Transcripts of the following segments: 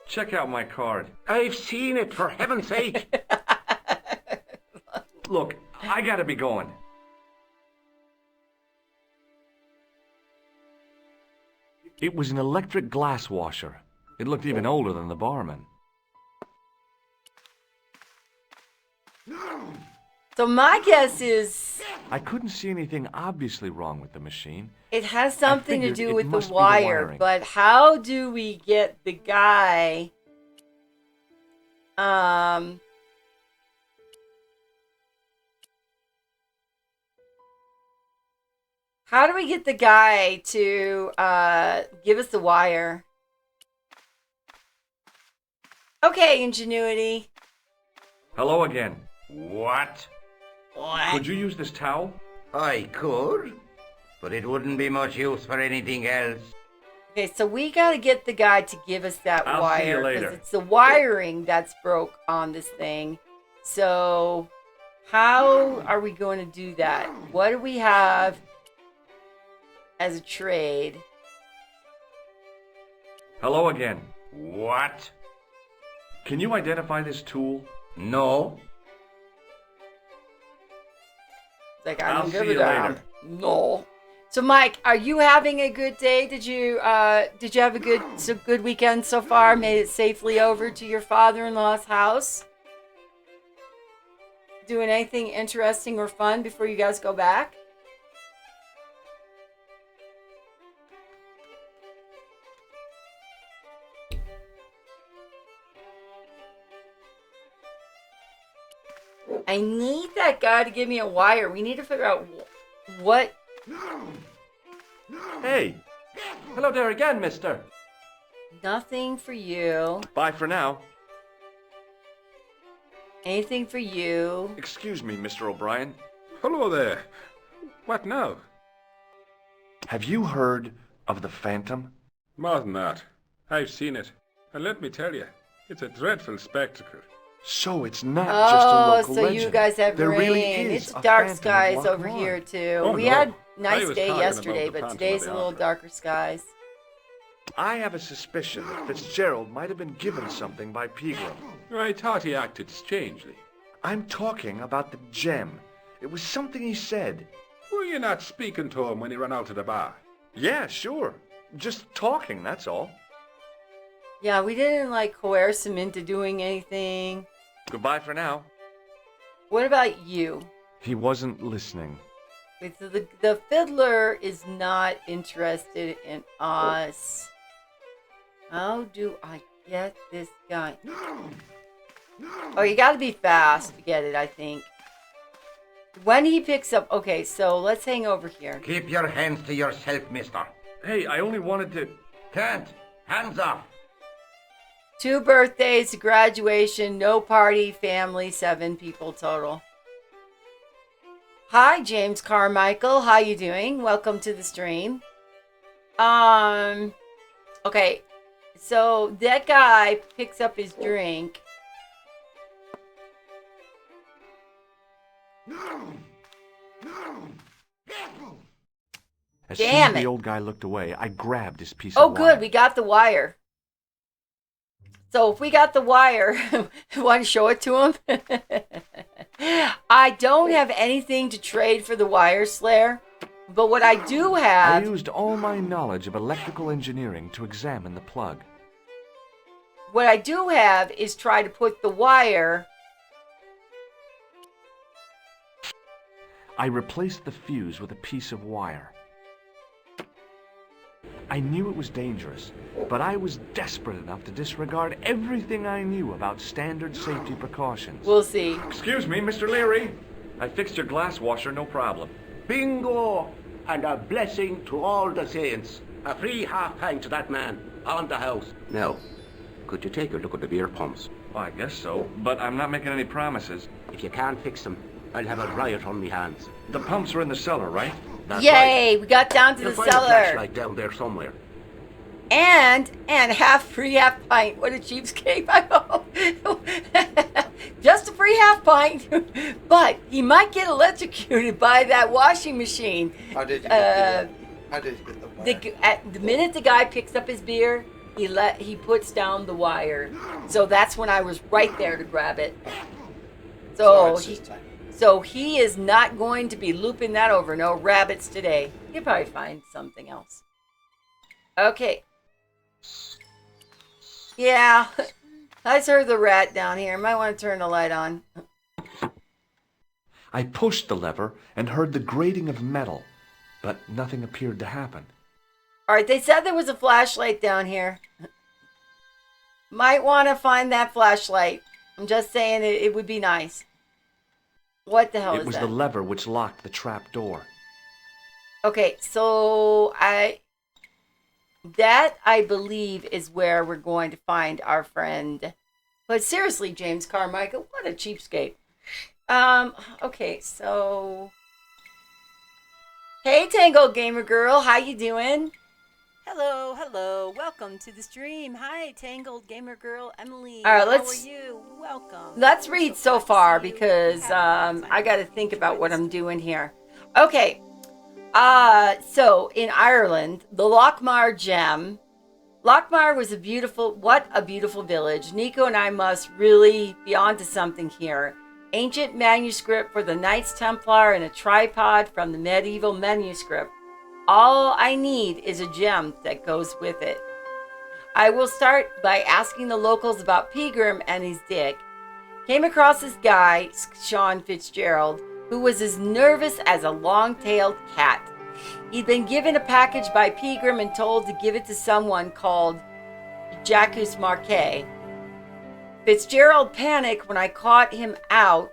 Check out my card. I've seen it, for heaven's sake. Look, I gotta be going. It was an electric glass washer. It looked even older than the barman. So my guess is I couldn't see anything obviously wrong with the machine. it has something to figured do it with must the be the wire, wiring. but how do we get the guy? How do we get the guy to give us the wire? Okay, Ingenuity. Hello again. What? Could you use this towel? I could, but it wouldn't be much use for anything else. Okay, so we got to get the guy to give us that I'll see you wire later. it's the wiring that's broke on this thing. So how are we going to do that? What do we have as a trade? Hello again. What? Can you identify this tool? No. It's like, I I'll don't see give you a damn. later. No. So Mike, are you having a good day? Did you have a good weekend so far? Made it safely over to your father-in-law's house? Doing anything interesting or fun before you guys go back? I need that guy to give me a wire. We need to figure out what. Hey! Hello there again, mister. Nothing for you. Bye for now. Anything for you. Excuse me, Mr. O'Brien. Hello there. What now? Have you heard of the Phantom? More than that. I've seen it. And let me tell you, it's a dreadful spectacle. So it's not just a Oh, local so legend. you guys have there rain. really is It's a dark Phantom of skies Loch over Lomond. here too. Oh, We no. had I nice was day talking yesterday, about the but Phantom today's of a the little Opera. darker skies. I have a suspicion that Fitzgerald might have been given something by Pegram. I thought he acted strangely. I'm talking about the gem. It was something he said. Were you not speaking to him when he ran out of the bar? Yeah, sure. Just talking, that's all. Yeah, we didn't like coerce him into doing anything. Goodbye for now. What about you? He wasn't listening. Wait, so the fiddler is not interested in us. How do I get this guy? Oh, you gotta be fast to get it, I think. When he picks up... Okay, so let's hang over here. Keep your hands to yourself, mister. Hey, I only wanted to... Can't. Hands off. 2 birthdays, graduation, no party, family, 7 people total. Hi, James Carmichael. How you doing? Welcome to the stream. Okay. So that guy picks up his drink. As Damn soon as it. the old guy looked away, I grabbed his piece Oh, of wire. good. We got the wire. So if we got the wire, want to show it to him? I don't have anything to trade for the wire, Slayer. But what I do I have... used all my knowledge of electrical engineering to examine the plug. What I do have is try to put the wire... I replaced the fuse with a piece of wire. I knew it was dangerous, but I was desperate enough to disregard everything I knew about standard safety precautions. We'll see. Excuse me, Mr. Leary. I fixed your glass washer, no problem. Bingo! And a blessing to all the saints. A free half pint to that man on the house. Now, could you take a look at the beer pumps? Well, I guess so, but I'm not making any promises. If you can't fix them, I'll have a riot on me hands. The pumps are in the cellar, right? That's Yay! We got down to You'll the find a cellar. flashlight down there somewhere. And half free, half pint. What a cheapskate. I know. Just a free half pint. But he might get electrocuted by that washing machine. How did you get I did hit the wire. At the minute the guy picks up his beer, he puts down the wire. So that's when I was right there to grab it. So it's just time. so he is not going to be looping that over. No rabbits today. He'll probably find something else. Okay. Yeah. I just heard the rat down here. Might want to turn the light on. I pushed the lever and heard the grating of metal, but nothing appeared to happen. Alright, they said there was a flashlight down here. Might want to find that flashlight. I'm just saying it would be nice. What the hell is It was that? the lever which locked the trap door. Okay, so that I believe is where we're going to find our friend. But seriously, James Carmichael, what a cheapskate. Okay, so hey Tangled Gamer Girl, how you doing? Hello, welcome to the stream. Hi, Tangled Gamer Girl, Emily. All right, how are you? Welcome. Let's read so far because I got to think about what I'm doing here. Okay, so in Ireland, the Lochmar Gem. Lochmar was what a beautiful village. Nico and I must really be onto something here. Ancient manuscript for the Knights Templar and a tripod from the medieval manuscript. All I need is a gem that goes with it. I will start by asking the locals about Pegram and his dig. Came across this guy, Sean Fitzgerald, who was as nervous as a long-tailed cat. He'd been given a package by Pegram and told to give it to someone called Jacques Marquet. Fitzgerald panicked when I caught him out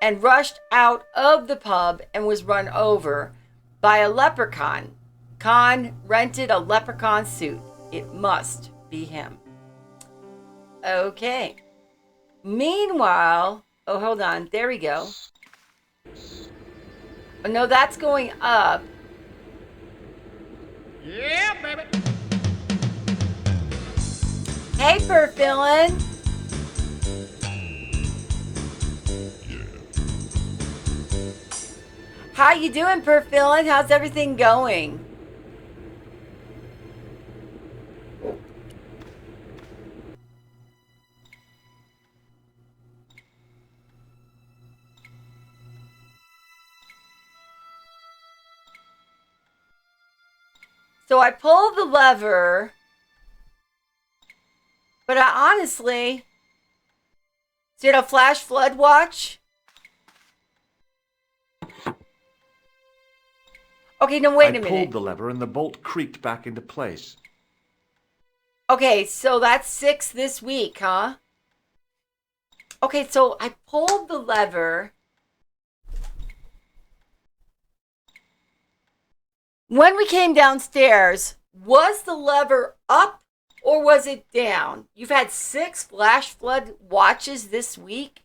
and rushed out of the pub and was run over by a leprechaun. Khan rented a leprechaun suit. It must be him. Okay. Meanwhile, oh, hold on. There we go. Oh, no, that's going up. Yeah, baby. Hey, Perfillin. How you doing, Perfillin? How's everything going? So I pulled the lever, but I honestly did a flash flood watch. Okay, no, wait a minute. I pulled the lever and the bolt creaked back into place. Okay, so that's 6 this week, huh? Okay, so I pulled the lever. When we came downstairs, was the lever up or was it down? You've had 6 flash flood watches this week?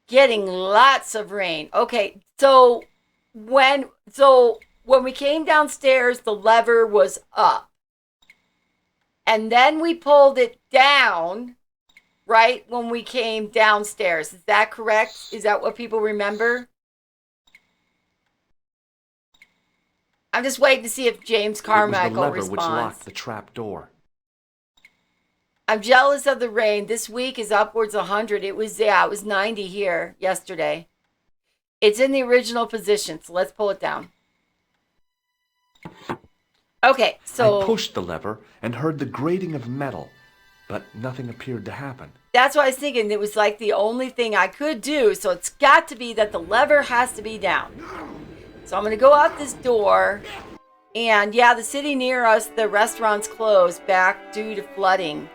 Getting lots of rain. Okay, so when we came downstairs, the lever was up. And then we pulled it down, right, when we came downstairs. Is that correct? Is that what people remember? I'm just waiting to see if James Carmichael It was the lever which responds. locked the trap door. I'm jealous of the rain. This week is upwards of 100. It was 90 here yesterday. It's in the original position, so let's pull it down. Okay, so I pushed the lever and heard the grating of metal, but nothing appeared to happen. that's what I was thinking. It was like the only thing I could do, so it's got to be that the lever has to be down. So I'm going to go out this door, and yeah, the city near us, the restaurant's closed back due to flooding.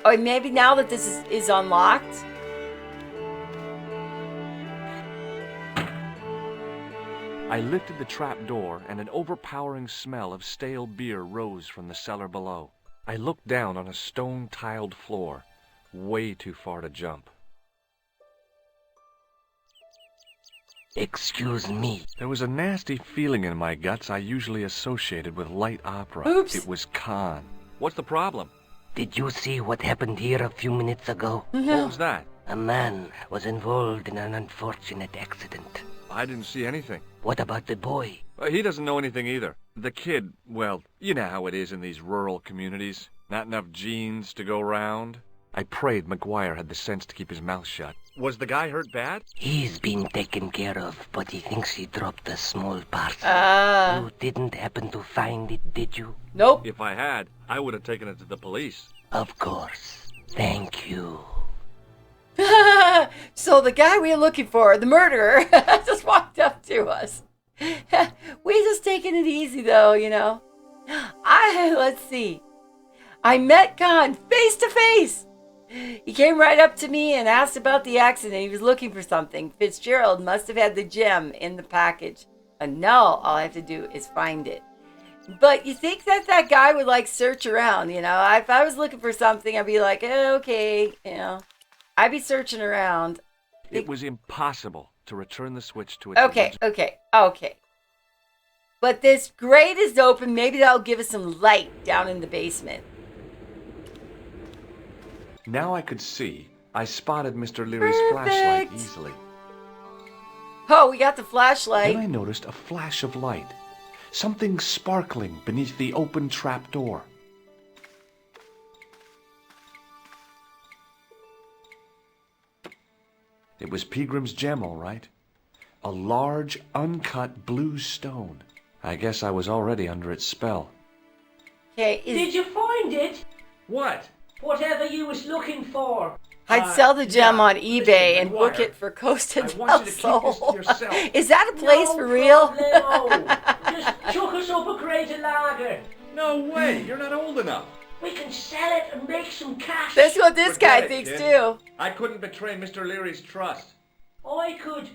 Or maybe now that this is unlocked. I lifted the trap door and an overpowering smell of stale beer rose from the cellar below. I looked down on a stone-tiled floor, way too far to jump. Excuse me. There was a nasty feeling in my guts I usually associated with light opera. Oops. It was Khan. What's the problem? Did you see what happened here a few minutes ago? What was that? A man was involved in an unfortunate accident. I didn't see anything. What about the boy? He doesn't know anything either. The kid, well, you know how it is in these rural communities. Not enough genes to go round. I prayed McGuire had the sense to keep his mouth shut. Was the guy hurt bad? He's been taken care of, but he thinks he dropped a small parcel. You didn't happen to find it, did you? Nope. If I had, I would have taken it to the police. Of course. Thank you. So the guy we were looking for, the murderer, just walked up to us. We just taking it easy though, you know. Let's see. I met Khan face to face. He came right up to me and asked about the accident. He was looking for something. Fitzgerald must have had the gem in the package. And now all I have to do is find it. But you think that guy would like search around, you know? If I was looking for something, I'd be like, okay, you know. I'd be searching around. It was impossible to return the switch to its Okay. But this grate is open. Maybe that'll give us some light down in the basement. Now I could see. I spotted Mr. Leary's Perfect. flashlight easily. Oh, we got the flashlight. Then I noticed a flash of light. Something sparkling beneath the open trap door. It was Peagram's gem, all right. A large, uncut blue stone. I guess I was already under its spell. Okay, Did you find it? What? Whatever you was looking for. I'd sell the gem on eBay listen, and McGuire, book it for Costa I del want you to keep this to Sol. yourself. Is that a place No for real? problemo. Just chuck us up a crate of lager. No way, you're not old enough. We can sell it and make some cash. That's what this guy Forget it, thinks kid. too. I couldn't betray Mr. Leary's trust. I could,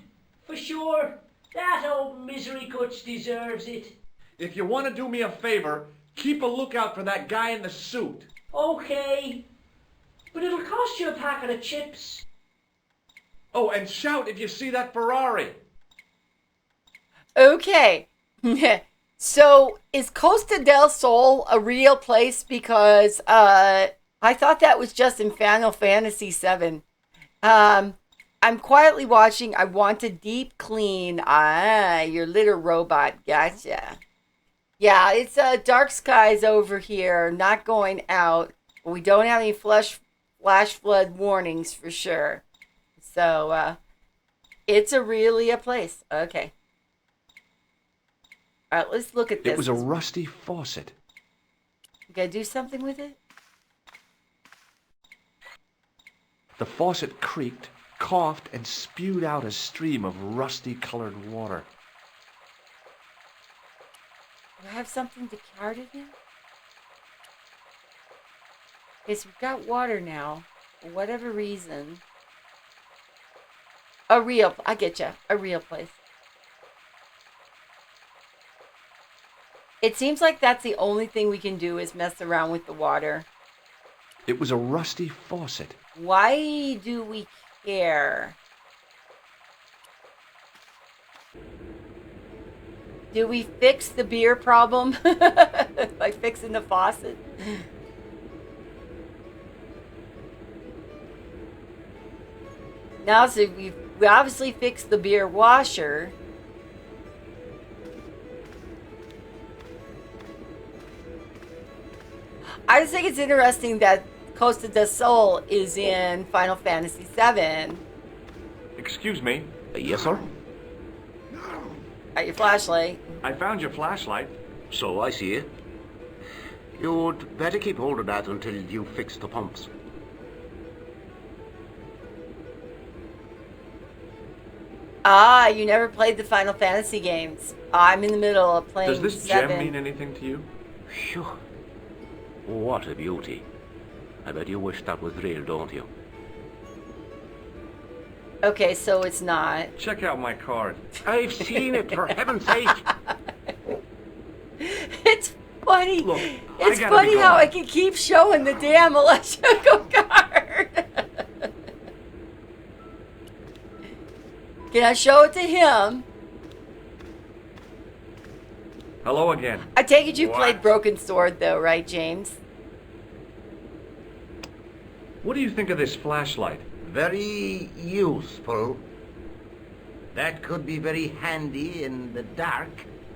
for sure. That old misery guts deserves it. If you want to do me a favor, keep a lookout for that guy in the suit. Okay. But it'll cost you a packet of chips. Oh, and shout if you see that Ferrari. Okay. So is Costa del Sol a real place? Because I thought that was just in Final Fantasy VII. I'm quietly watching. I want a deep clean. Your little robot. Gotcha. Yeah, it's dark skies over here. Not going out. We don't have any flash flood warnings for sure. So it's really a place. Okay. All right, let's look at this. It was a rusty faucet. You gotta do something with it? The faucet creaked, coughed, and spewed out a stream of rusty-colored water. Do I have something to card it in? Okay, so we've got water now. For whatever reason. I get you. A real place. It seems like that's the only thing we can do is mess around with the water. It was a rusty faucet. Why do we care? Do we fix the beer problem by fixing the faucet? Now, so we obviously fixed the beer washer. I just think it's interesting that Costa del Sol is in Final Fantasy VII. Excuse me. Yes, sir? Got your flashlight. I found your flashlight. So I see it. You'd better keep hold of that until you fix the pumps. Ah, you never played the Final Fantasy games. I'm in the middle of playing Does this 7. gem mean anything to you? Phew. What a beauty. I bet you wish that was real, don't you? Okay, so it's not. Check out my card. I've seen it, for heaven's sake. It's funny. Look, I it's gotta funny be how going. I can keep showing the damn electrical card. Can I show it to him? Hello again. I take it you What? played Broken Sword, though, right, James? What do you think of this flashlight? Very useful. That could be very handy in the dark.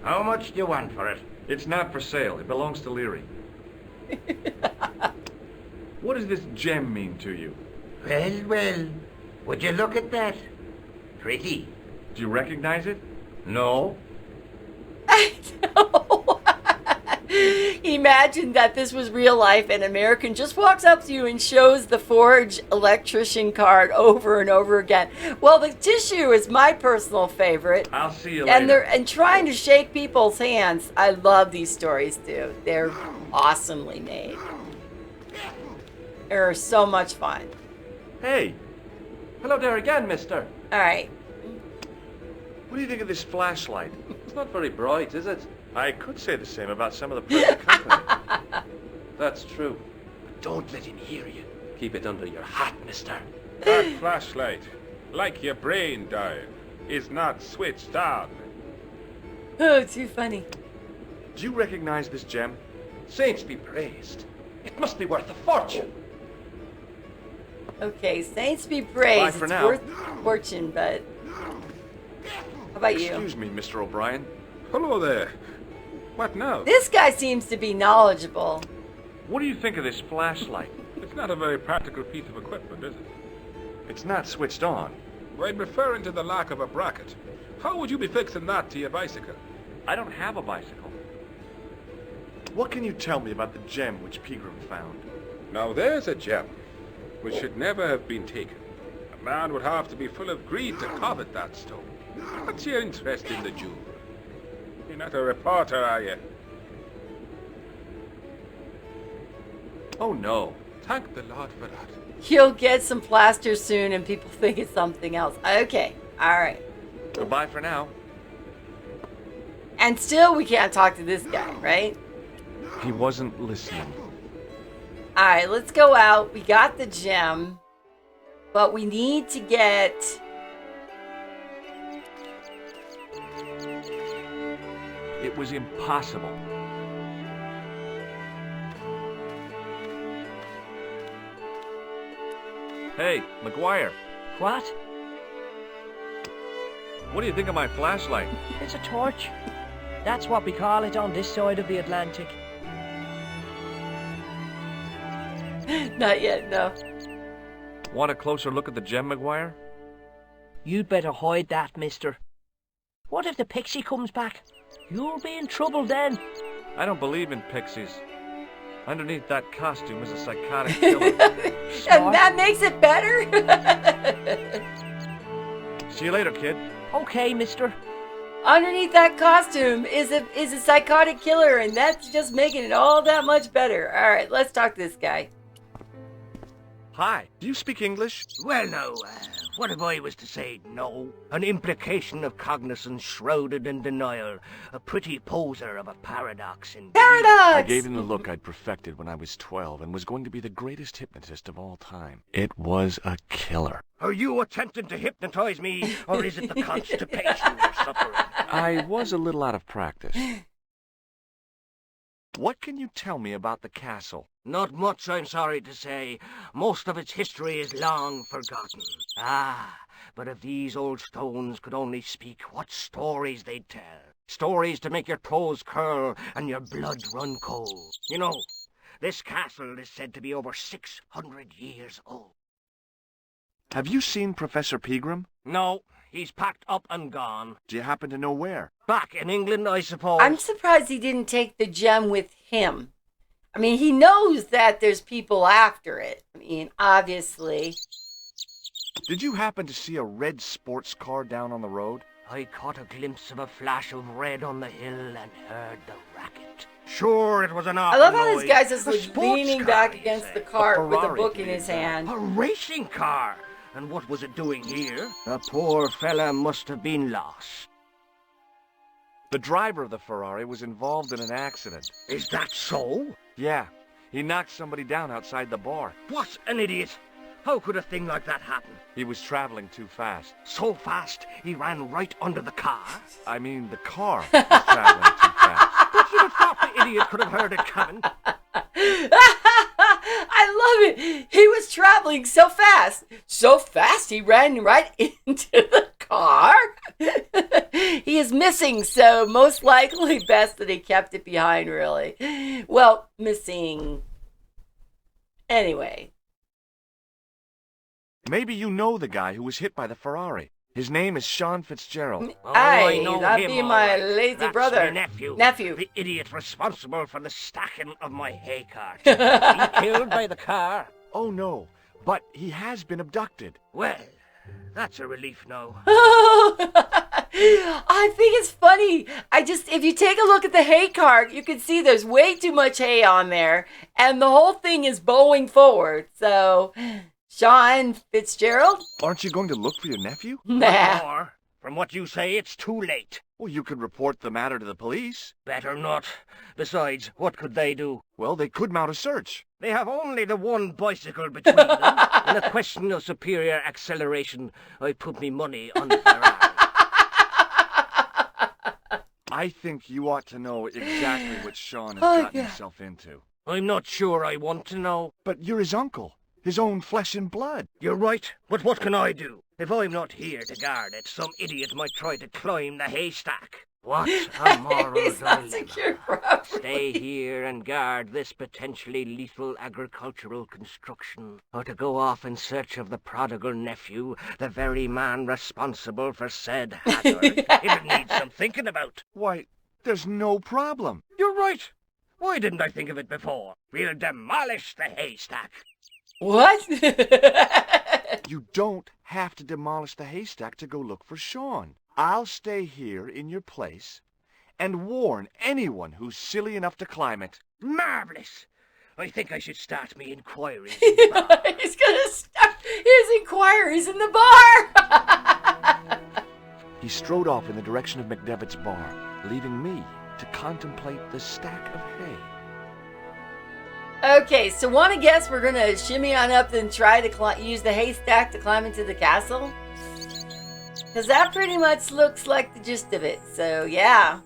How much do you want for it? It's not for sale. It belongs to Leary. What does this gem mean to you? Well, well. Would you look at that? Pretty. Do you recognize it? No? I know. Imagine that this was real life and an American just walks up to you and shows the Forge electrician card over and over again. Well, the tissue is my personal favorite. I'll see you later. And trying to shake people's hands. I love these stories, dude. They're awesomely made. They're so much fun. Hey. Hello there again, mister. All right. What do you think of this flashlight? It's not very bright, is it? I could say the same about some of the present company. That's true. Don't let him hear you. Keep it under your hat, mister. That flashlight, like your brain, Doyle, is not switched on. Oh, too funny. Do you recognize this gem? Saints be praised. It must be worth a fortune. Okay, saints be praised. Bye for it's now. worth a fortune, but how about you? Excuse me, Mr. O'Brien. Hello there. What now? This guy seems to be knowledgeable. What do you think of this flashlight? It's not a very practical piece of equipment, is it? It's not switched on. I'm referring to the lack of a bracket. How would you be fixing that to your bicycle? I don't have a bicycle. What can you tell me about the gem which Pegram found? Now there's a gem which should never have been taken. A man would have to be full of greed to covet that stone. What's your interest in the jewel? You're not a reporter, are you? Oh no. Thank the Lord for that. He'll get some plaster soon and people think it's something else. Okay, all right. Goodbye for now. And still we can't talk to this guy, right? He wasn't listening. All right, let's go out. We got the gem, but we need to get... It was impossible. Hey, McGuire, What? what do you think of my flashlight? It's a torch. That's what we call it on this side of the Atlantic. Not yet, no. Want a closer look at the gem, McGuire? You'd better hide that, mister. What if the pixie comes back? You'll be in trouble then. I don't believe in pixies. Underneath that costume is a psychotic killer. And that makes it better? See you later, kid. Okay, mister. Underneath that costume is a psychotic killer, and that's just making it all that much better. All right, let's talk to this guy. Hi, do you speak English? Well, now, what if I was to say no? An implication of cognizance shrouded in denial. A pretty poser of a paradox in... Paradox! I gave him the look I'd perfected when I was 12 and was going to be the greatest hypnotist of all time. It was a killer. Are you attempting to hypnotize me, or is it the constipation you're suffering? I was a little out of practice. What can you tell me about the castle? Not much, I'm sorry to say. Most of its history is long forgotten. Ah, but if these old stones could only speak, what stories they'd tell. Stories to make your toes curl and your blood run cold. You know, this castle is said to be over 600 years old. Have you seen Professor Pegram? No, he's packed up and gone. Do you happen to know where? Back in England, I suppose. I'm surprised he didn't take the gem with him. I mean, he knows that there's people after it. I mean, obviously. Did you happen to see a red sports car down on the road? I caught a glimpse of a flash of red on the hill and heard the racket. Sure, it was an awful I love how noise. this guy's just A like sports leaning car, back you against say? the cart with a Ferrari, book in to be his hand. A racing car? And what was it doing here? The poor fella must have been lost. The driver of the Ferrari was involved in an accident. Is that so? Yeah, he knocked somebody down outside the bar. What an idiot! How could a thing like that happen? He was traveling too fast. So fast, he ran right under the car. I mean, the car was traveling too fast. But you'd have thought the idiot could have heard it coming. I love it. He was traveling so fast. So fast he ran right into the car. he is missing, so most likely best that he kept it behind, really. Well, missing. Anyway. Maybe you know the guy who was hit by the Ferrari. His name is Sean Fitzgerald. Oh, I know that'd him, be all my right. lazy That's brother. my nephew. Nephew. The idiot responsible for the stacking of my hay cart. He killed by the car? Oh no, but he has been abducted. Well, that's a relief now. I think it's funny. If you take a look at the hay cart, you can see there's way too much hay on there, and the whole thing is bowing forward. So, Sean Fitzgerald? Aren't you going to look for your nephew? Nah. Or, from what you say, it's too late. Well, you could report the matter to the police. Better not. Besides, what could they do? Well, they could mount a search. They have only the one bicycle between them. In a question of superior acceleration, I'd put me money on the Ferrari. I think you ought to know exactly what Sean has gotten himself into. I'm not sure I want to know. But you're his uncle, his own flesh and blood. You're right, but what can I do? If I'm not here to guard it, some idiot might try to climb the haystack. What a moral He's not dilemma. secure properly. Stay here and guard this potentially lethal agricultural construction, or to go off in search of the prodigal nephew, the very man responsible for said hazard. It'll need some thinking about. Why, there's no problem. You're right. Why didn't I think of it before? We'll demolish the haystack. What? You don't have to demolish the haystack to go look for Sean. I'll stay here in your place and warn anyone who's silly enough to climb it. Marvellous. I think I should start me inquiries. He's gonna start his inquiries in the bar. He strode off in the direction of McDevitt's bar, leaving me to contemplate the stack of hay. Okay, so want to guess we're gonna shimmy on up and try to use the haystack to climb into the castle? Because that pretty much looks like the gist of it, so yeah.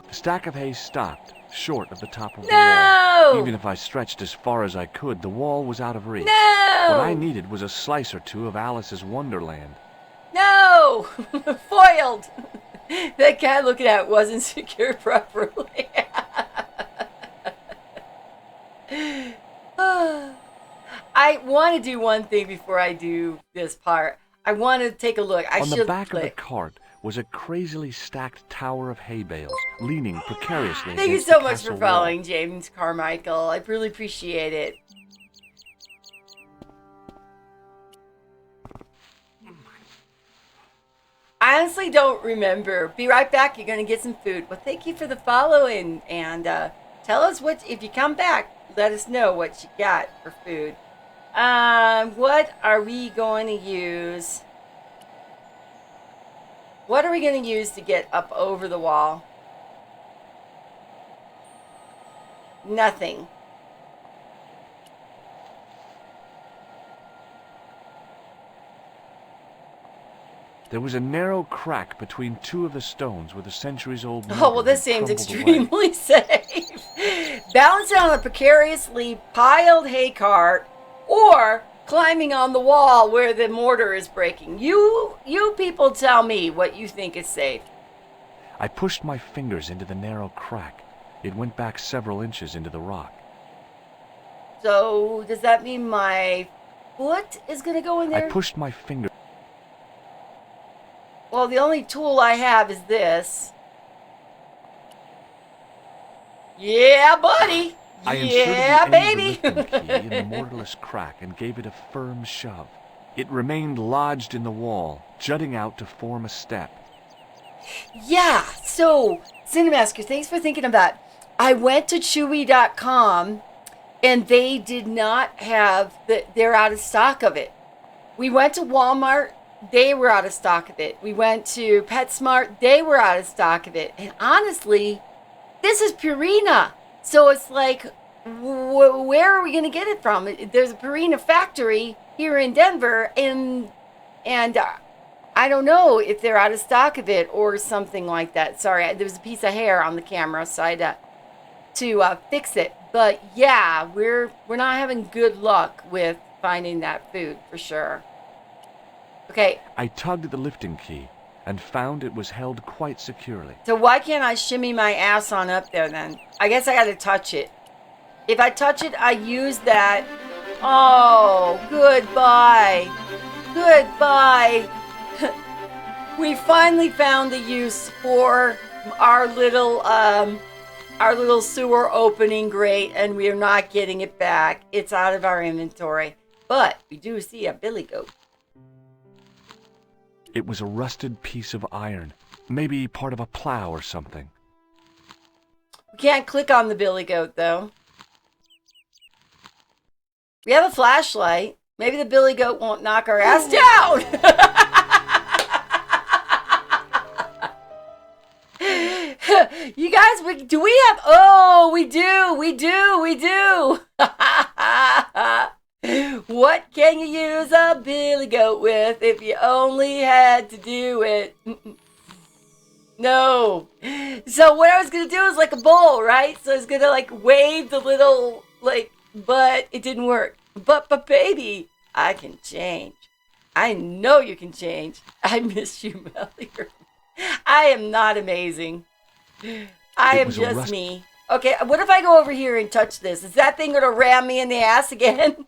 The stack of hay stopped, short of the top of the No! wall. Even if I stretched as far as I could, the wall was out of reach. No! What I needed was a slice or two of Alice's Wonderland. No! Foiled! That guy looking at it wasn't secured properly. I want to do one thing before I do this part. I want to take a look. On the back of the cart was a crazily stacked tower of hay bales, leaning precariously Thank you against so the much castle for wall. following, James Carmichael. I really appreciate it. I honestly don't remember. Be right back. You're going to get some food. Well, thank you for the following. And tell us if you come back, let us know what you got for food. What are we going to use? What are we going to use to get up over the wall? Nothing. There was a narrow crack between two of the stones where the centuries-old Oh, well, this mortar had seems crumbled away. extremely safe. Balancing on a precariously piled hay cart or climbing on the wall where the mortar is breaking. You people tell me what you think is safe. I pushed my fingers into the narrow crack. It went back several inches into the rock. So, does that mean my foot is going to go in there? I pushed my finger. Well, the only tool I have is this. Yeah, buddy. I Yeah, inserted the end baby. of the lifting key in the mortarless crack and gave it a firm shove. It remained lodged in the wall, jutting out to form a step. Yeah, so, Cinemasker, thanks for thinking of that. I went to Chewy.com and they did not have, they're out of stock of it. We went to Walmart, they were out of stock of it. We went to PetSmart, they were out of stock of it. And honestly, this is Purina. So it's like, where are we going to get it from? There's a Purina factory here in Denver, and I don't know if they're out of stock of it or something like that. Sorry, there was a piece of hair on the camera, so I had to fix it. But yeah, we're not having good luck with finding that food for sure. Okay, I tugged at the lifting key and found it was held quite securely. so why can't I shimmy my ass on up there then? I guess I gotta touch it. If I touch it, I use that. Oh, goodbye. Goodbye. We finally found the use for our little sewer opening grate, and we are not getting it back. It's out of our inventory. But we do see a billy goat. It was a rusted piece of iron, maybe part of a plow or something. We can't click on the billy goat, though. We have a flashlight. Maybe the billy goat won't knock our ass down. You guys, do we have... Oh, we do. What can you use a billy goat with if you only had to do it? No. So what I was going to do is like a bowl, right? So I was going to like wave the little, like, but it didn't work. But baby, I can change. I know you can change. I miss you, Mellier. I am not amazing. I am just me. Okay, what if I go over here and touch this? Is that thing going to ram me in the ass again?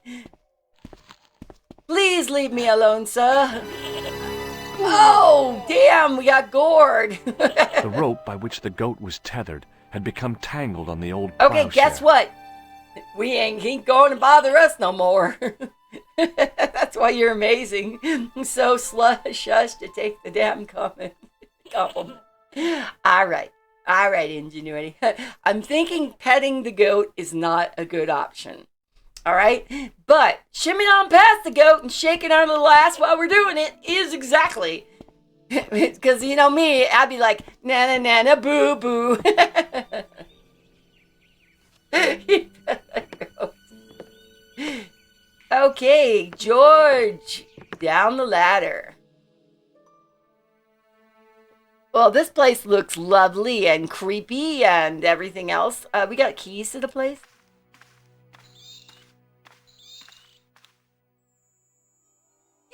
Please leave me alone, sir. Oh, damn, we got gored. The rope by which the goat was tethered had become tangled on the old Okay, plowshare. guess what? We ain't going to bother us no more. That's why you're amazing. So shush to take the damn compliment. All right, Ingenuity. I'm thinking petting the goat is not a good option. All right, but shimming on past the goat and shaking on the ass while we're doing it is exactly. Because you know me, I'd be like, na na na na boo boo. Okay, George, down the ladder. Well, this place looks lovely and creepy and everything else. We got keys to the place?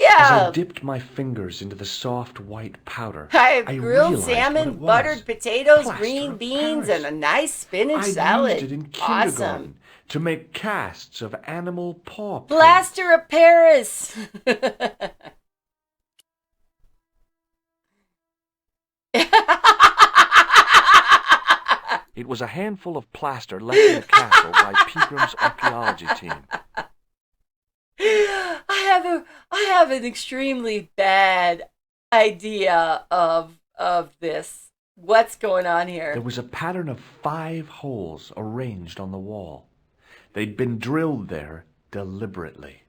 As Yeah. I dipped my fingers into the soft white powder, I have realized grilled what salmon, it was. buttered potatoes, Plaster green of beans, Paris. and a nice spinach I'd salad. used it in kindergarten Awesome. to make casts of animal paw prints. Plaster of Paris. It was a handful of plaster left in the castle by Pegram's archaeology team. I have an extremely bad idea of this. What's going on here? There was a pattern of 5 holes arranged on the wall. They'd been drilled there deliberately.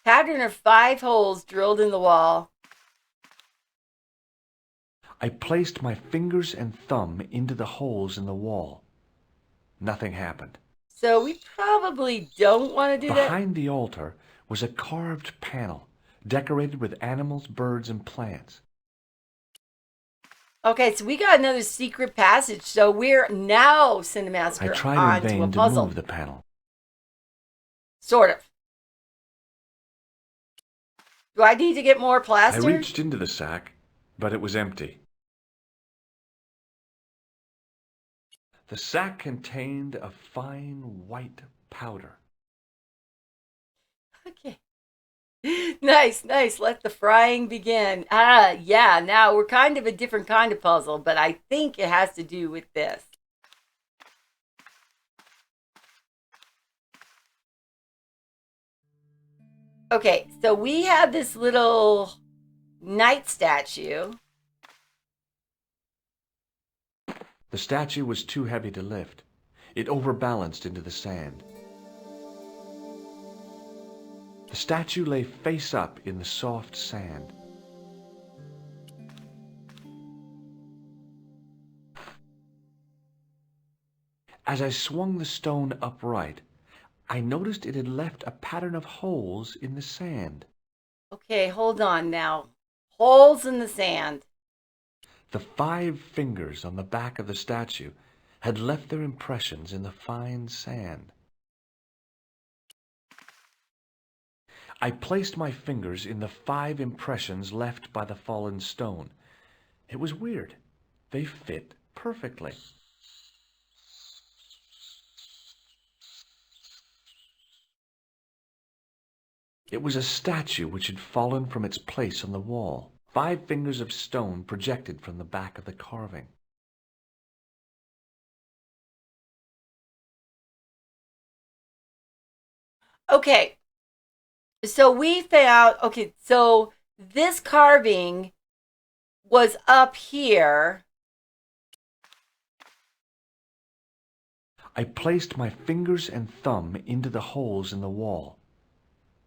Pattern of 5 holes drilled in the wall. I placed my fingers and thumb into the holes in the wall. Nothing happened. So we probably don't want to do that. Behind the altar was a carved panel decorated with animals, birds, and plants. Okay, so we got another secret passage. So we're now, I Cinemaster, tried in onto a vain to puzzle. move the panel. Sort of. Do I need to get more I plaster? reached into the sack, but it was empty. The sack contained a fine white powder. Okay. Nice. Let the frying begin. Yeah, now we're kind of a different kind of puzzle, but I think it has to do with this. Okay, so we have this little knight statue. The statue was too heavy to lift. It overbalanced into the sand. The statue lay face up in the soft sand. As I swung the stone upright, I noticed it had left a pattern of holes in the sand. Okay, hold on now. Holes in the sand. The 5 fingers on the back of the statue had left their impressions in the fine sand. I placed my fingers in the 5 impressions left by the fallen stone. It was weird. They fit perfectly. It was a statue which had fallen from its place on the wall. 5 fingers of stone projected from the back of the carving. Okay. So we found, okay, so this carving was up here. I placed my fingers and thumb into the holes in the wall.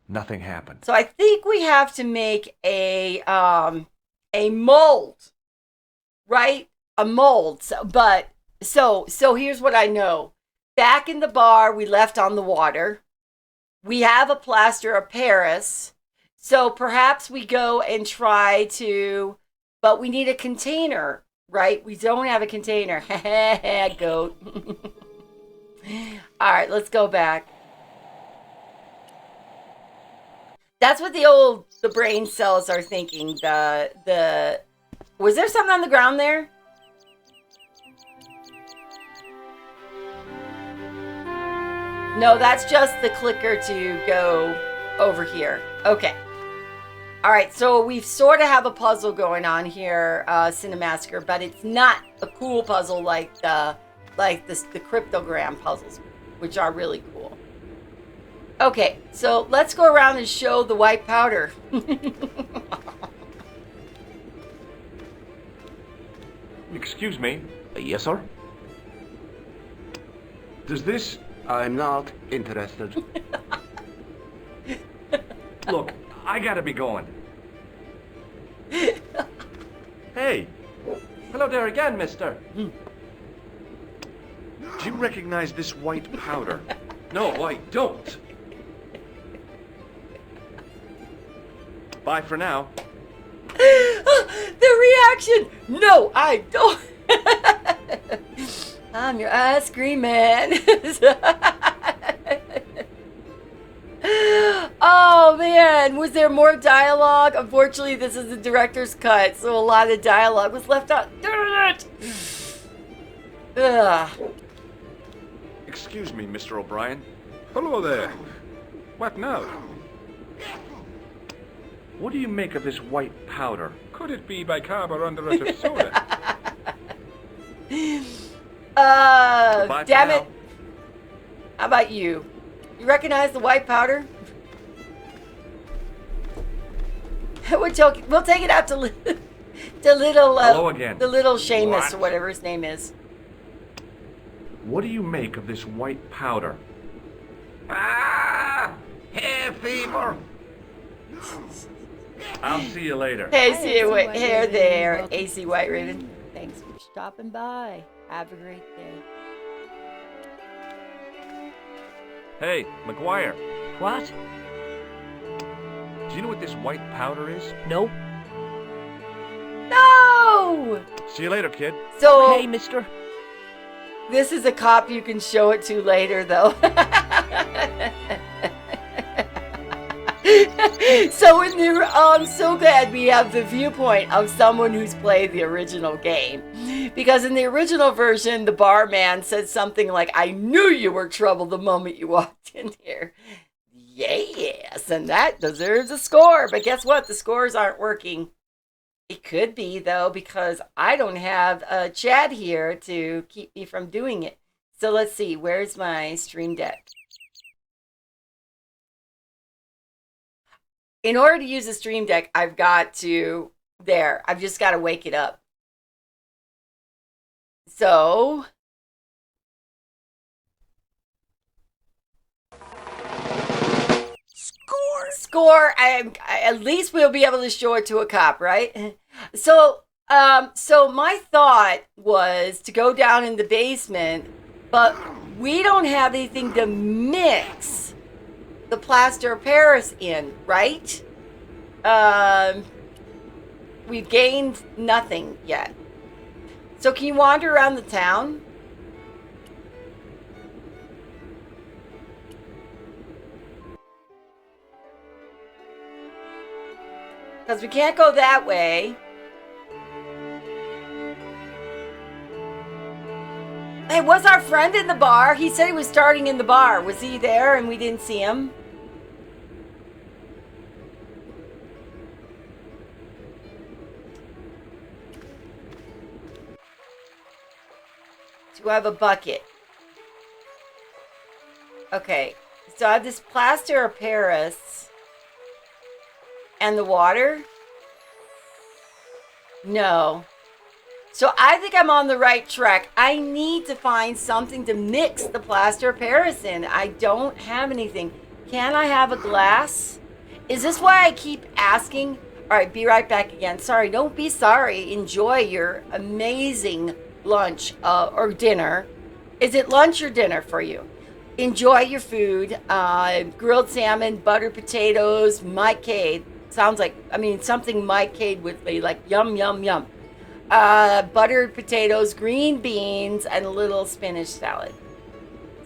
Nothing happened. So I think we have to make a mold, right? A mold. So here's what I know. Back in the bar, we left on the water. We have a plaster of Paris. So perhaps we go and try to, but we need a container, right? We don't have a container. Goat. All right, let's go back. That's what the brain cells are thinking. Was there something on the ground there? No, that's just the clicker to go over here. Okay. All right, so we sort of have a puzzle going on here, Cinemassacre, but it's not a cool puzzle like the cryptogram puzzles, which are really cool. Okay, so let's go around and show the white powder. Excuse me. Yes, sir? Does this... I'm not interested. Look, I gotta be going. Hey. Hello there again, mister. Do you recognize this white powder? No, I don't. Bye for now. The reaction! No, I don't. I'm your ice cream man. Oh man, was there more dialogue? Unfortunately, this is the director's cut, so a lot of dialogue was left out. Darn it! Ugh. Excuse me, Mr. O'Brien. Hello there. What now? What do you make of this white powder? Could it be bicarborundite of soda? Goodbye for Damn now. it. How about you? You recognize the white powder? We'll take it out to little Hello again. the little Seamus What? or whatever his name is. What do you make of this white powder? Ah! Hay fever! I'll see you later. Hey, Hi, see you AC White here Raven. there, Welcome AC to White the Raven. stream. Thanks for stopping by. Have a great day. Hey, McGuire. What? Do you know what this white powder is? No? No! See you later, kid. So Okay, mister. this is a cop you can show it to later, though. So I'm so glad we have the viewpoint of someone who's played the original game. Because in the original version, the barman said something like, "I knew you were trouble the moment you walked in here." Yes, and that deserves a score. But guess what? The scores aren't working. It could be, though, because I don't have Chad here to keep me from doing it. So let's see. Where's my Stream Deck? In order to use the Stream Deck, I've got to... There. I've just got to wake it up. So... Score. At least we'll be able to show it to a cop, right? So my thought was to go down in the basement, but we don't have anything to mix the plaster of Paris in, right? We've gained nothing yet. So can you wander around the town? Because we can't go that way. Hey, was our friend in the bar? He said he was starting in the bar. Was he there and we didn't see him? Do I have a bucket? Okay, so I have this plaster of Paris. And the water? No. So I think I'm on the right track. I need to find something to mix the plaster of Paris in. I don't have anything. Can I have a glass? Is this why I keep asking? All right, be right back again. Sorry, don't be sorry. Enjoy your amazing lunch or dinner. Is it lunch or dinner for you? Enjoy your food. Grilled salmon, buttered potatoes, Mike Cade. Sounds like, I mean, something Mike Cade would be like, yum, yum, yum. Buttered potatoes, green beans, and a little spinach salad.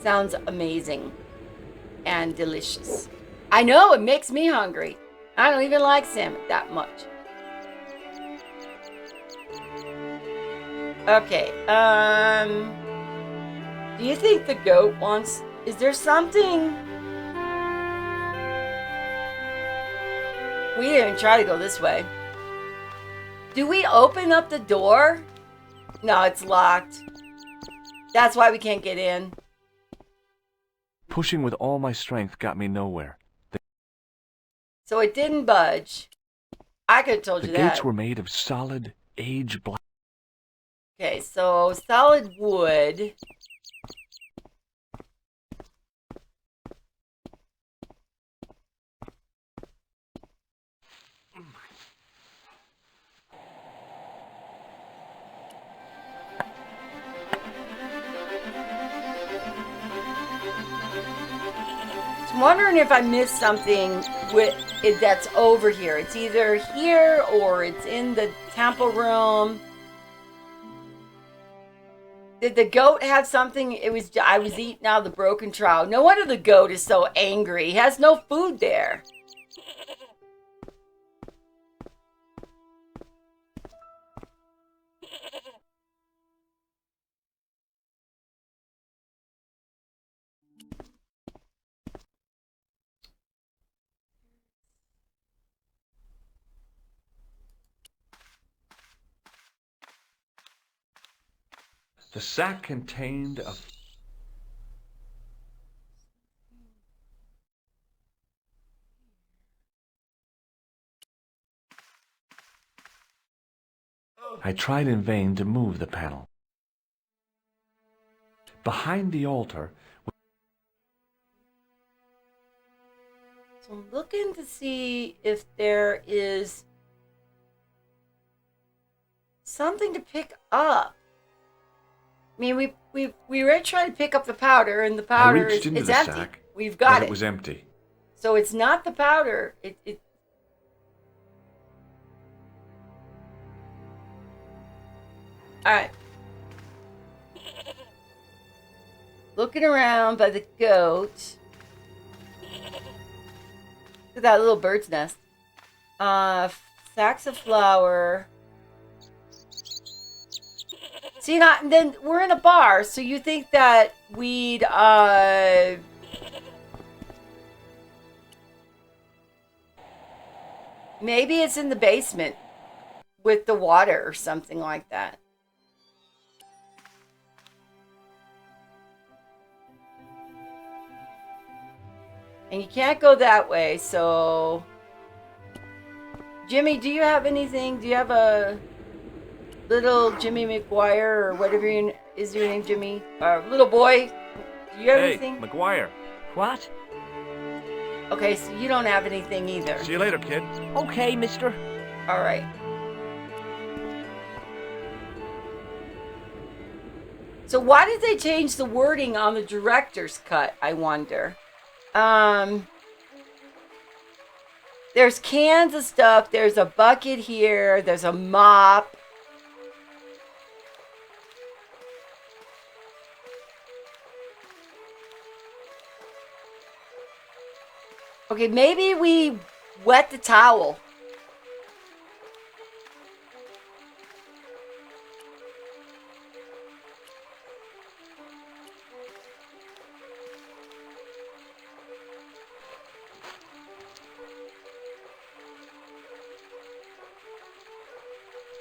Sounds amazing and delicious. I know, it makes me hungry. I don't even like salmon that much. Okay, do you think the goat wants... Is there something... We didn't even try to go this way. Do we open up the door? No, it's locked. That's why we can't get in. Pushing with all my strength got me nowhere. So it didn't budge. I could have told you that. The gates were made of solid, age-black. Okay, so solid wood. I'm wondering if I missed something with it that's over here. It's either here or it's in the temple room. Did the goat have something? I was eating out of the broken trough. No wonder the goat is so angry. He has no food there. The sack contained a... I tried in vain to move the panel. Behind the altar... So I'm looking to see if there is something to pick up. I mean, we were trying to pick up the powder, and the powder is empty. Sack, We've got it. It was empty. So it's not the powder. All right. Looking around by the goat. Look at that little bird's nest. Sacks of flour. See, then we're in a bar, so you think that we'd, maybe it's in the basement with the water or something like that. And you can't go that way, so... Jimmy, do you have anything? Do you have a... Little Jimmy McGuire, or whatever is your name, Jimmy? Little boy, do you have anything? McGuire. What? Okay, so you don't have anything either. See you later, kid. Okay, mister. All right. So why did they change the wording on the director's cut, I wonder? There's cans of stuff. There's a bucket here. There's a mop. Okay, maybe we wet the towel.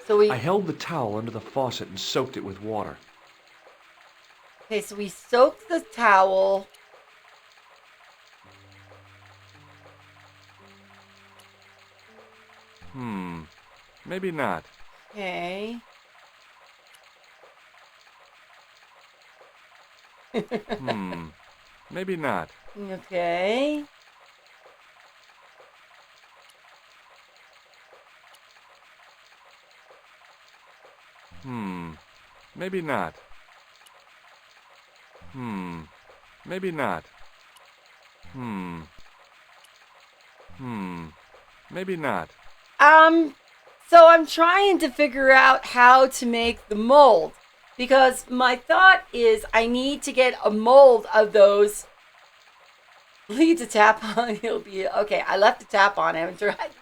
So we... I held the towel under the faucet and soaked it with water. Okay, so we soaked the towel. Maybe not. Okay. Maybe not. Okay. Maybe not. Maybe not. Maybe not. So I'm trying to figure out how to make the mold, because my thought is I need to get a mold of those. Leave the tap on, he'll be okay. I left the tap on. I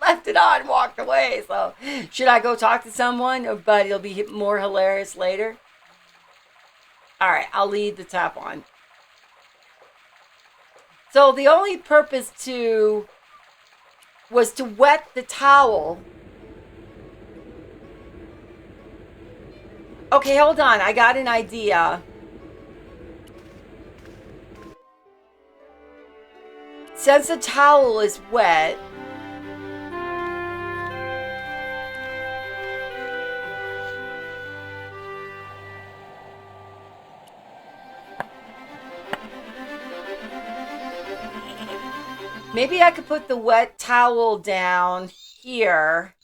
left it on and walked away. So should I go talk to someone? But it'll be more hilarious later. All right, I'll leave the tap on. So the only purpose was to wet the towel. Okay, hold on. I got an idea. Since the towel is wet, maybe I could put the wet towel down here.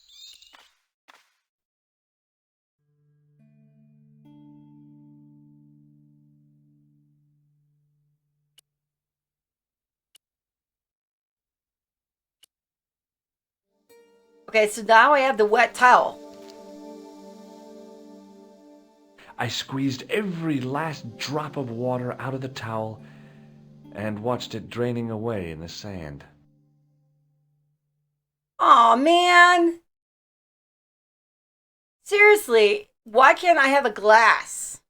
Okay, so now I have the wet towel. I squeezed every last drop of water out of the towel and watched it draining away in the sand. Aw, man. Seriously, why can't I have a glass?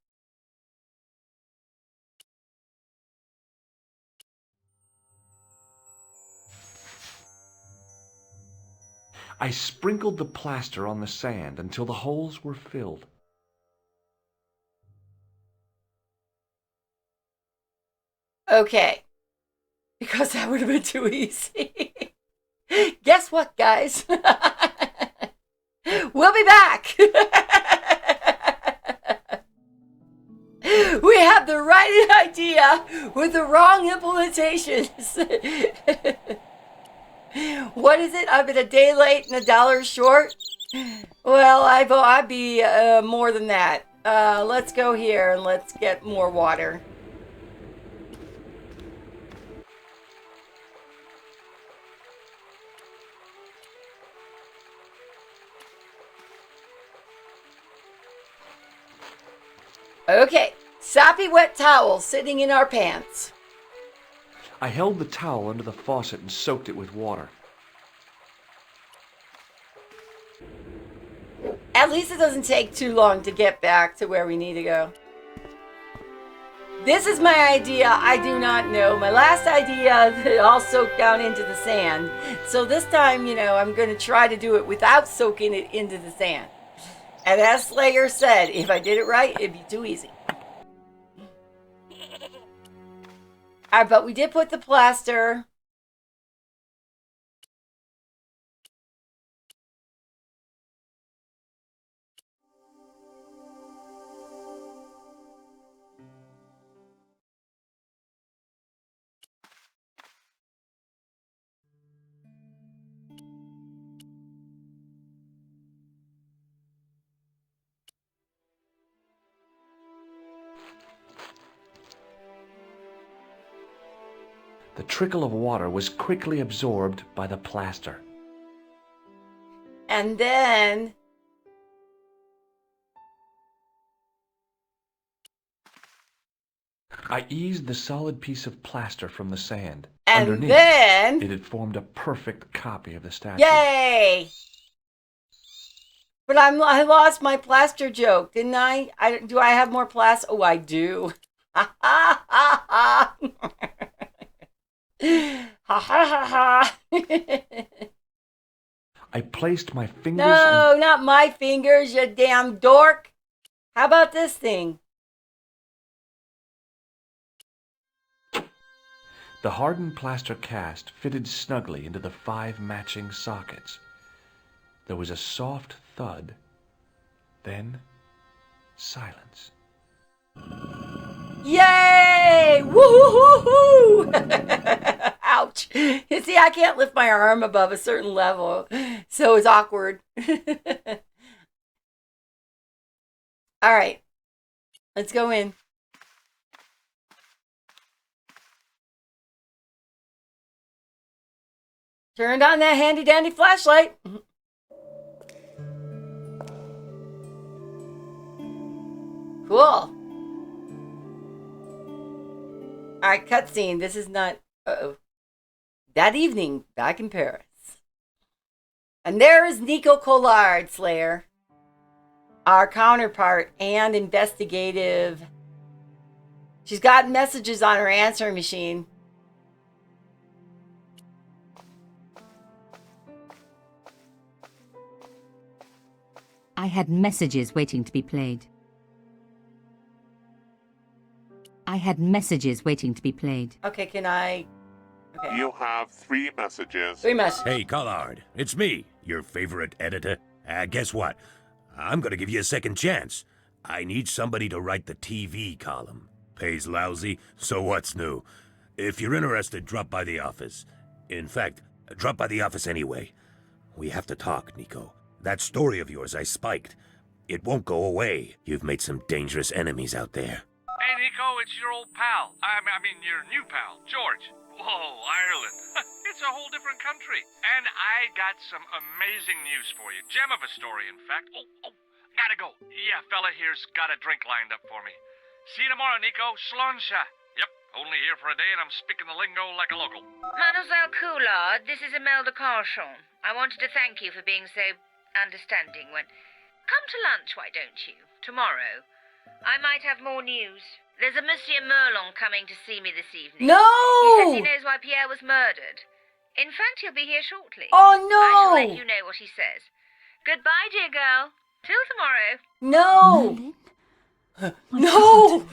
I sprinkled the plaster on the sand until the holes were filled. Okay. Because that would have been too easy. Guess what, guys? We'll be back. We have the right idea with the wrong implementations. What is it? I've been a day late and $1 short? Well, I'd be more than that. Let's go here and let's get more water. Okay, sappy wet towel sitting in our pants. I held the towel under the faucet and soaked it with water. At least it doesn't take too long to get back to where we need to go. This is my idea. I do not know. My last idea, it all soaked down into the sand. So this time, I'm going to try to do it without soaking it into the sand. And as Slayer said, if I did it right, it'd be too easy. Alright, but we did put the plaster. The trickle of water was quickly absorbed by the plaster. And then I eased the solid piece of plaster from the sand. And underneath, then it had formed a perfect copy of the statue. Yay! But I lost my plaster joke, didn't I? Do I have more plaster? Oh, I do. Ha ha ha ha. Ha ha ha ha. I placed my fingers No, not my fingers, you damn dork. How about this thing? The hardened plaster cast fitted snugly into the 5 matching sockets. There was a soft thud, then silence. Yay! Woo-hoo-hoo-hoo! Ouch. You see, I can't lift my arm above a certain level, so it's awkward. All right. Let's go in. Turned on that handy-dandy flashlight. Cool. All right, cutscene. This is not... Uh-oh. That evening, back in Paris. And there is Nico Collard, Slayer. Our counterpart and investigative. She's got messages on her answering machine. I had messages waiting to be played. I had messages waiting to be played. Okay, can I... Okay. You have 3 messages. 3 messages. Hey, Collard, it's me, your favorite editor. Guess what? I'm gonna give you a second chance. I need somebody to write the TV column. Pays lousy, so what's new? If you're interested, drop by the office. In fact, drop by the office anyway. We have to talk, Nico. That story of yours I spiked. It won't go away. You've made some dangerous enemies out there. Hey, Nico, it's your old pal. I mean, your new pal, George. Whoa, Ireland. It's a whole different country. And I got some amazing news for you. Gem of a story, in fact. Oh, gotta go. Yeah, fella here's got a drink lined up for me. See you tomorrow, Nico. Sláinte. Yep, only here for a day and I'm speaking the lingo like a local. Mademoiselle Coulard, this is Imelda Carchon. I wanted to thank you for being so understanding when... Come to lunch, why don't you? Tomorrow. I might have more news. There's a Monsieur Merlon coming to see me this evening. No! He says he knows why Pierre was murdered. In fact, he'll be here shortly. Oh, no! I shall let you know what he says. Goodbye, dear girl. Till tomorrow. No! Merlin? No!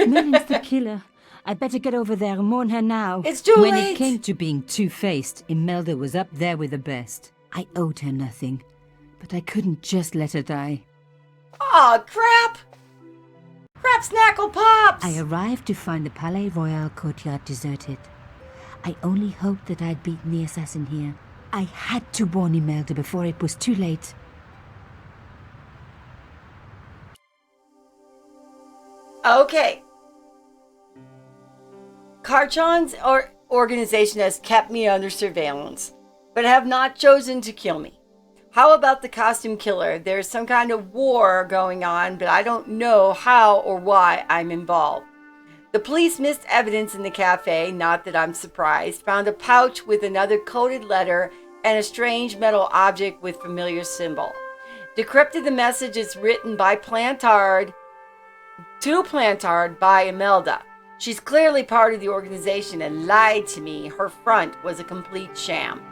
Merlin's the killer. I'd better get over there and warn her now. It's too when late. When it came to being two-faced, Imelda was up there with the best. I owed her nothing, but I couldn't just let her die. Aw, crap! Crap snackle pops! I arrived to find the Palais Royal courtyard deserted. I only hoped that I'd beaten the assassin here. I had to warn Imelda before it was too late. Okay. Carchon's organization has kept me under surveillance, but have not chosen to kill me. How about the costume killer? There's some kind of war going on, but I don't know how or why I'm involved. The police missed evidence in the cafe, not that I'm surprised, found a pouch with another coded letter and a strange metal object with familiar symbol. Decrypted the messages written by Plantard to Plantard by Imelda. She's clearly part of the organization and lied to me. Her front was a complete sham.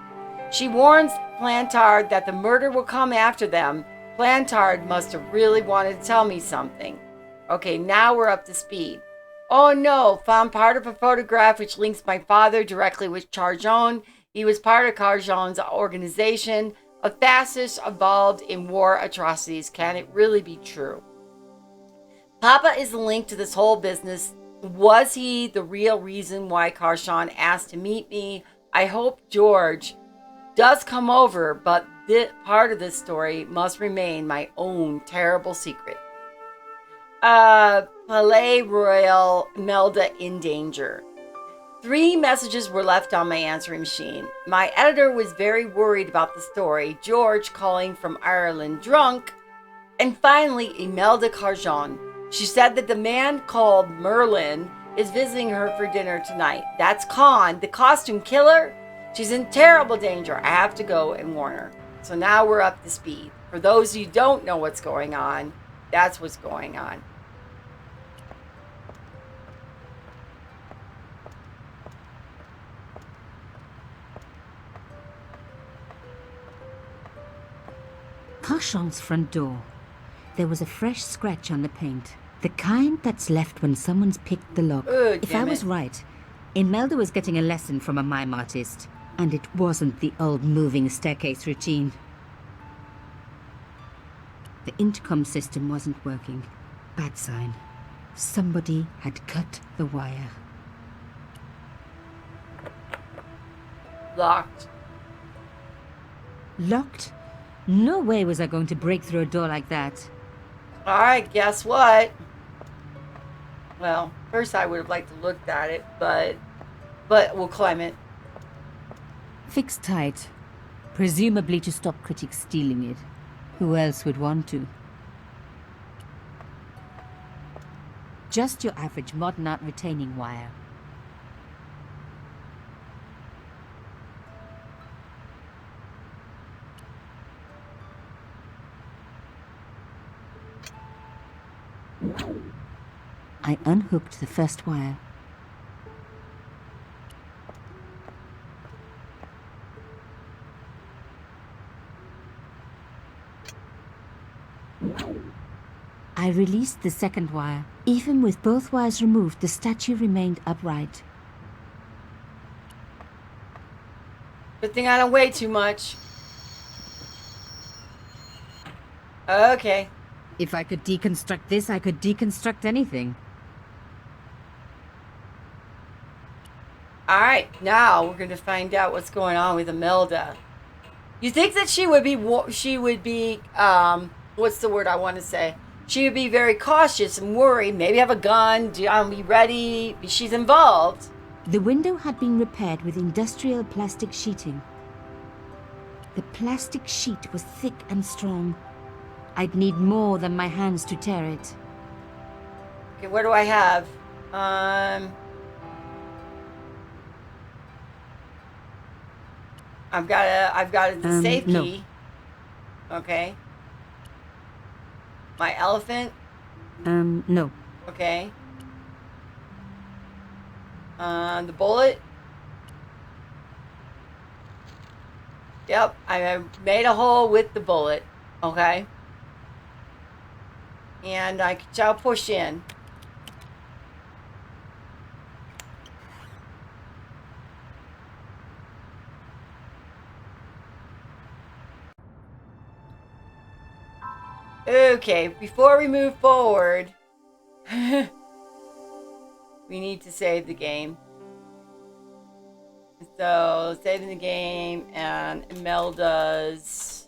She warns Plantard that the murder will come after them. Plantard must have really wanted to tell me something. Okay, now we're up to speed. Oh no, found part of a photograph which links my father directly with Carchon. He was part of Carchon's organization. A fascist involved in war atrocities. Can it really be true? Papa is the link to this whole business. Was he the real reason why Carchon asked to meet me? I hope George does come over, but this part of this story must remain my own terrible secret. Palais Royal, Imelda in danger. 3 messages were left on my answering machine. My editor was very worried about the story. George calling from Ireland drunk. And finally, Imelda Carchon. She said that the man called Merlin is visiting her for dinner tonight. That's Khan, the costume killer. She's in terrible danger. I have to go and warn her. So now we're up to speed. For those who don't know what's going on, that's what's going on. Carchon's front door. There was a fresh scratch on the paint. The kind that's left when someone's picked the lock. If I was right, Imelda was getting a lesson from a mime artist. And it wasn't the old moving staircase routine. The intercom system wasn't working. Bad sign. Somebody had cut the wire. Locked. Locked? No way was I going to break through a door like that. Alright, guess what? Well, first I would have liked to look at it, but we'll climb it. Fixed tight. Presumably to stop critics stealing it. Who else would want to? Just your average modern art retaining wire. I unhooked the first wire. I released the second wire. Even with both wires removed, the statue remained upright. Good thing I don't weigh too much. Okay. If I could deconstruct this, I could deconstruct anything. Alright, now we're going to find out what's going on with Imelda. You think that she would be, what's the word I want to say? She would be very cautious and worried, maybe have a gun, be ready, she's involved. The window had been repaired with industrial plastic sheeting. The plastic sheet was thick and strong. I'd need more than my hands to tear it. Okay, what do I have? I've got the safe key. No. Okay. My elephant? No. Okay. The bullet? Yep, I made a hole with the bullet. Okay. And I shall push in. Okay, before we move forward, we need to save the game. So, saving the game and Imelda's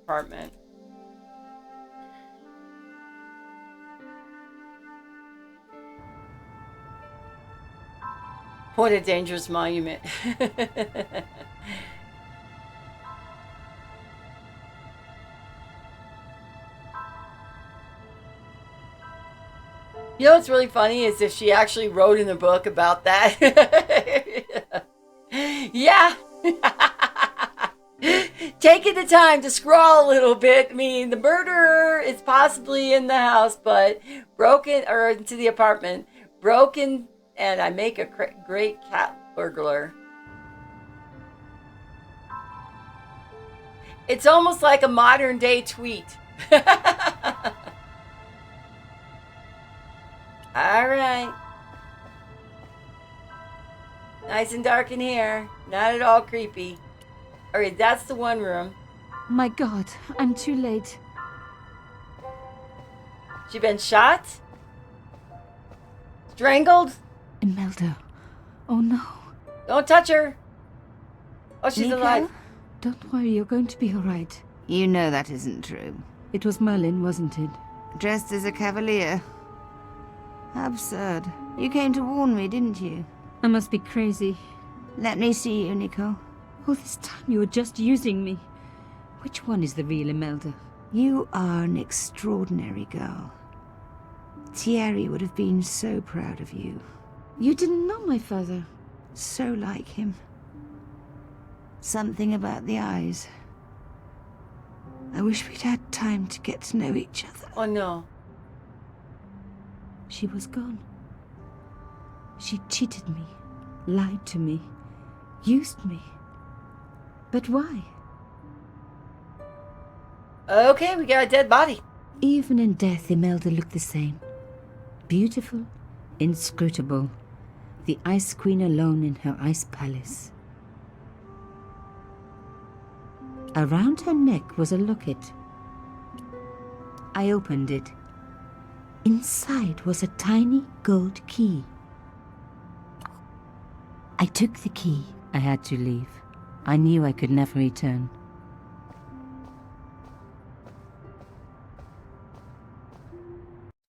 apartment. What a dangerous monument. You know what's really funny is if she actually wrote in the book about that. Yeah. Taking the time to scrawl a little bit. I mean, the murderer is possibly in the house, but broken, or into the apartment. Broken, and I make a great cat burglar. It's almost like a modern day tweet. Alright. Nice and dark in here. Not at all creepy. Alright, that's the one room. My God, I'm too late. She been shot? Strangled? Imelda. Oh no. Don't touch her. Oh, she's Nico? alive. Don't worry, you're going to be alright. You know that isn't true. It was Merlin, wasn't it? Dressed as a cavalier. Absurd. You came to warn me, didn't you? I must be crazy. Let me see you, Nico. All this time you were just using me. Which one is the real Imelda? You are an extraordinary girl. Thierry would have been so proud of you. You didn't know my father. So like him. Something about the eyes. I wish we'd had time to get to know each other. Oh no. She was gone. She cheated me, lied to me, used me. But why? Okay, we got a dead body. Even in death, Imelda looked the same. Beautiful, inscrutable. The Ice Queen alone in her ice palace. Around her neck was a locket. I opened it. Inside was a tiny gold key. I took the key. I had to leave. I knew I could never return.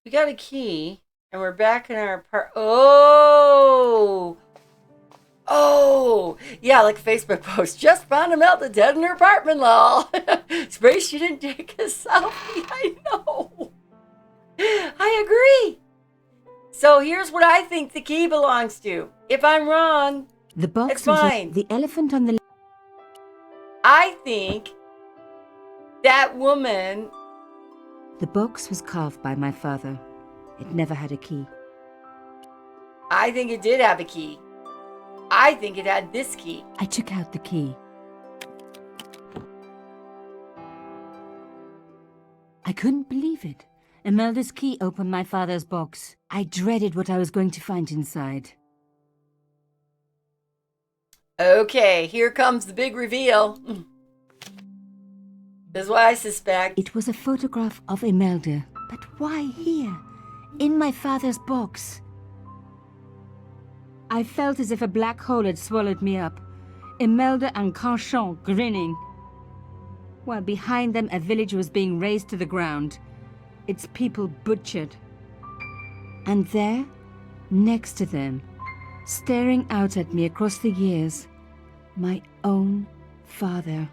We got a key, and we're back in our apartment. Oh! Oh! Yeah, like a Facebook post. Just found Imelda dead in her apartment, lol. Sprace, she didn't take a selfie. I know. I agree. So here's what I think the key belongs to. If I'm wrong, the box it's fine. The elephant on the... I think that woman... The box was carved by my father. It never had a key. I think it did have a key. I think it had this key. I took out the key. I couldn't believe it. Imelda's key opened my father's box. I dreaded what I was going to find inside. Okay, here comes the big reveal. That's what I suspect. It was a photograph of Imelda. But why here? In my father's box. I felt as if a black hole had swallowed me up. Imelda and Carchon grinning. While behind them a village was being razed to the ground. Its people butchered. And there, next to them, staring out at me across the years, my own father.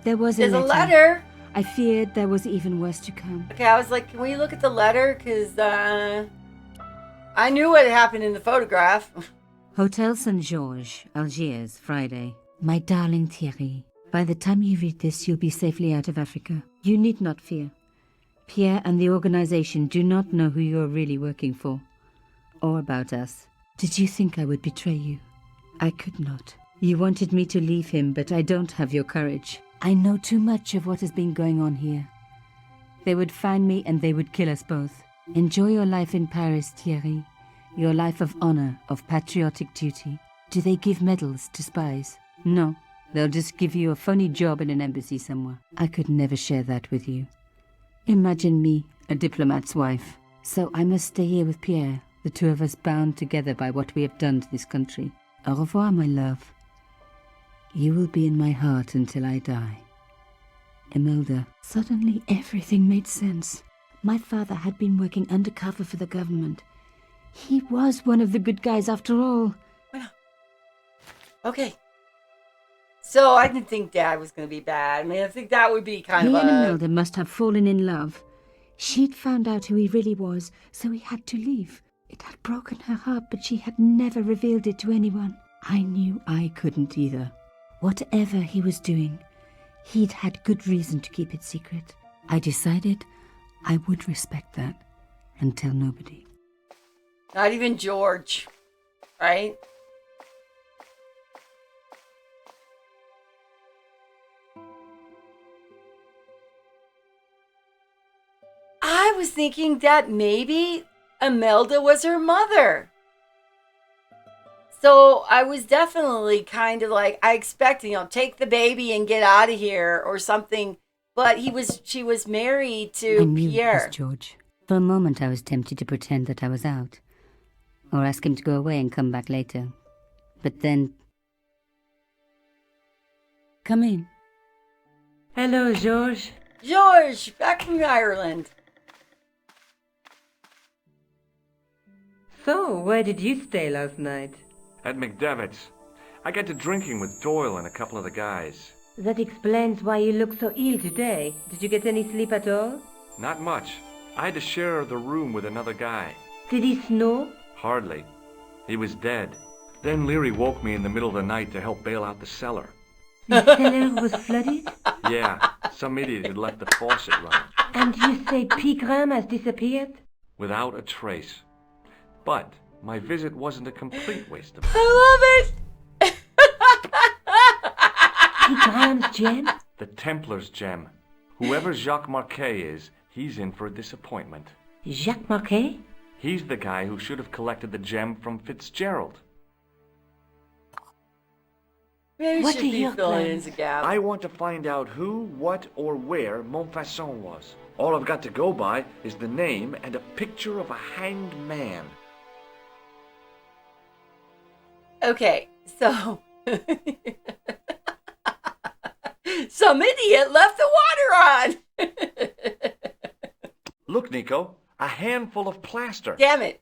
There was There's a letter. I feared there was even worse to come. Okay, I was like, can we look at the letter? Because I knew what happened in the photograph. Hotel St. George, Algiers, Friday. My darling Thierry, by the time you read this, you'll be safely out of Africa. You need not fear. Pierre and the organization do not know who you're really working for. Or about us. Did you think I would betray you? I could not. You wanted me to leave him, but I don't have your courage. I know too much of what has been going on here. They would find me and they would kill us both. Enjoy your life in Paris, Thierry. Your life of honor, of patriotic duty. Do they give medals to spies? No. They'll just give you a phony job in an embassy somewhere. I could never share that with you. Imagine me, a diplomat's wife. So I must stay here with Pierre, the two of us bound together by what we have done to this country. Au revoir, my love. You will be in my heart until I die. Imelda. Suddenly everything made sense. My father had been working undercover for the government. He was one of the good guys after all. Okay. So I didn't think Dad was going to be bad. I mean, I think that would be kind He of and Imelda must have fallen in love. She'd found out who he really was, so he had to leave. It had broken her heart, but she had never revealed it to anyone. I knew I couldn't either. Whatever he was doing, he'd had good reason to keep it secret. I decided I would respect that and tell nobody. Not even George, right? I was thinking that maybe Imelda was her mother. So I was definitely kind of like, I expected, take the baby and get out of here or something. But she was married to I knew Pierre. it was George. For a moment I was tempted to pretend that I was out. Or ask him to go away and come back later. But then... Come in. Hello, George. George, back from Ireland. So, where did you stay last night? At McDevitt's. I got to drinking with Doyle and a couple of the guys. That explains why you look so ill today. Did you get any sleep at all? Not much. I had to share the room with another guy. Did he snore? Hardly. He was dead. Then Leary woke me in the middle of the night to help bail out the cellar. The cellar was flooded? Yeah, some idiot had left the faucet running. And you say Pigram has disappeared? Without a trace. But my visit wasn't a complete waste of time. I love it! Pigram's gem? The Templar's gem. Whoever Jacques Marquet is, he's in for a disappointment. Jacques Marquet? He's the guy who should have collected the gem from Fitzgerald. Maybe What should are be your filling in plans? the gap. I want to find out who, what, or where Montfaucon was. All I've got to go by is the name and a picture of a hanged man. Okay, so some idiot left the water on. Look, Nico, a handful of plaster. Damn it.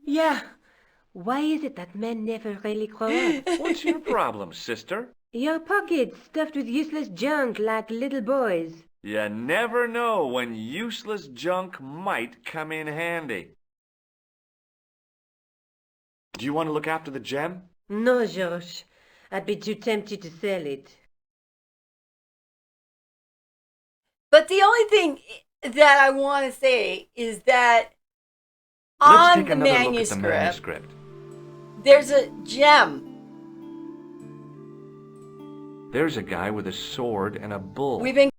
Yeah. Why is it that men never really grow up? What's your problem, sister? Your pockets stuffed with useless junk like little boys. You never know when useless junk might come in handy. Do you want to look after the gem? No, Georges. I'd be too tempted to sell it. But the only thing that I want to say is that Let's on take the another look at the manuscript, manuscript. there's a gem. There's a guy with a sword and a bull. We've been